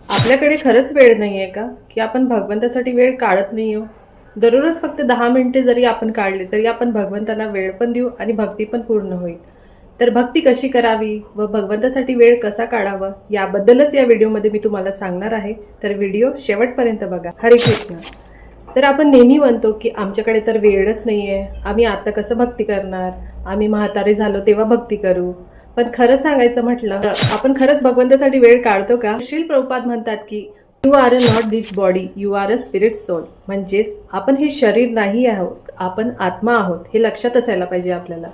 आपल्याकडे खरंच वेळ नाही आहे का की आपण भगवंतासाठी वेळ काढत नाही हो? दररोज फक्त 10 मिनिटे जरी आपण काढले तरी आपण भगवंताला वेळ पण देऊ आणि भक्ती पण पूर्ण होईल. तर भक्ती कशी करावी व भगवंतासाठी वेळ कसा काढावा याबद्दलच या व्हिडिओमध्ये मी तुम्हाला सांगणार आहे. तर व्हिडिओ शेवटपर्यंत बघा. हरे कृष्ण. तर आपण नेहमी म्हणतो की आमच्याकडे तर वेळच नाही आहे, आम्ही आता कसं भक्ती करणार, आम्ही म्हातारे झालो तेव्हा भक्ती करू. पण खरं सांगायचं म्हटलं तर आपण खरंच भगवंतासाठी वेळ काढतो का? श्रील प्रभुपाद म्हणतात की you are a not this body, you are a spirit soul. म्हणजेच आपण हे शरीर नाही आहोत, आपण आत्मा आहोत, हे लक्षात असायला पाहिजे आपल्याला.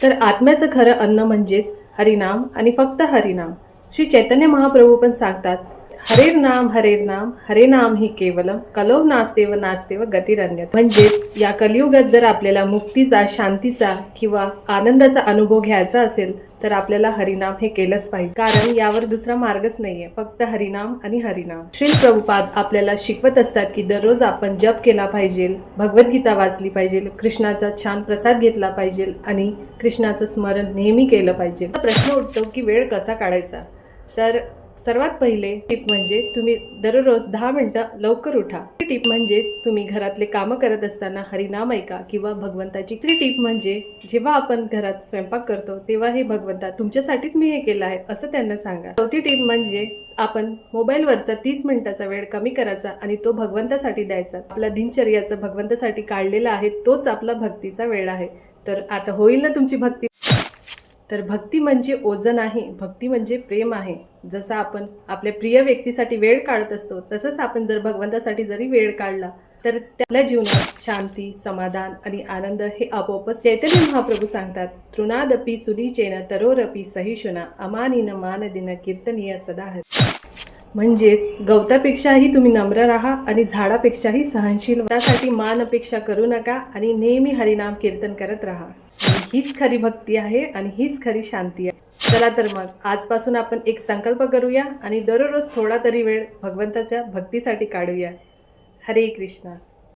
तर आत्म्याचं खरं अन्न म्हणजेच हरिनाम आणि फक्त हरिनाम. श्री चैतन्य महाप्रभू पण सांगतात, हरेर नाम हरे नाम ही केवलम कलो नास्तेव नास्तेव गतिरन्यत. म्हणजेच या कलियुगात जर आपल्याला मुक्तीचा, शांतीचा किंवा आनंदाचा अनुभव घ्यायचा असेल तर आपल्याला हरिनाम हे केलंच पाहिजे, कारण यावर दुसरा मार्गच नाहीये, फक्त हरिनाम आणि हरिनाम. श्रील प्रभुपाद आपल्याला शिकवत असतात की दररोज आपण जप केला पाहिजे, भगवद्गीता वाचली पाहिजे, कृष्णाचा छान प्रसाद घेतला पाहिजे आणि कृष्णाचं स्मरण नेहमी केलं पाहिजे. प्रश्न उठतो की वेळ कसा काढायचा? तर सर्वात पहिले टिप म्हणजे तुम्ही दररोज 10 मिनिटं लवकर उठा. ही टिप म्हणजे तुम्ही घरातले कामं करत असताना हरिनाम ऐका किंवा भगवंताची. तिसरी टिप म्हणजे जेव्हा आपण घरात स्वयंपाक करतो तेव्हा हे भगवंता तुमच्यासाठीच मी हे केलं आहे असं त्यांना सांगा. चौथी टिप म्हणजे आपण मोबाईलवरचा 30 मिनिटाचा वेळ कमी करायचा आणि तो भगवंतासाठी द्यायचा. आपला दिनचर्याचा भगवंतासाठी काढलेला आहे तोच आपला भक्तीचा वेळ आहे. तर आता होईल ना तुमची भक्ती? तर भक्ती म्हणजे ओझं नाही, भक्ती म्हणजे प्रेम आहे. जसं आपण आपल्या प्रिय व्यक्तीसाठी वेळ काढत असतो तसंच आपण जर भगवंतासाठी जरी वेळ काढला तर आपल्या जीवनात शांती, समाधान आणि आनंद हे आपोआपच. चैतन्य महाप्रभू सांगतात, तृणादपि सुनीचेन तरोरपि सहिष्णुना अमानिन मानदिन कीर्तनीय सदा हरी. म्हणजेच गवतापेक्षाही तुम्ही नम्र राहा आणि झाडापेक्षाही सहनशील. त्यासाठी मान अपेक्षा करू नका आणि नेहमी हरिनाम कीर्तन करत राहा. आणि हीच खरी भक्ती आहे आणि हीच खरी शांती आहे. चला तर मग आजपासून आपण एक संकल्प करूया आणि दररोज थोडा तरी वेळ भगवंताच्या भक्तीसाठी काढूया. हरे कृष्ण.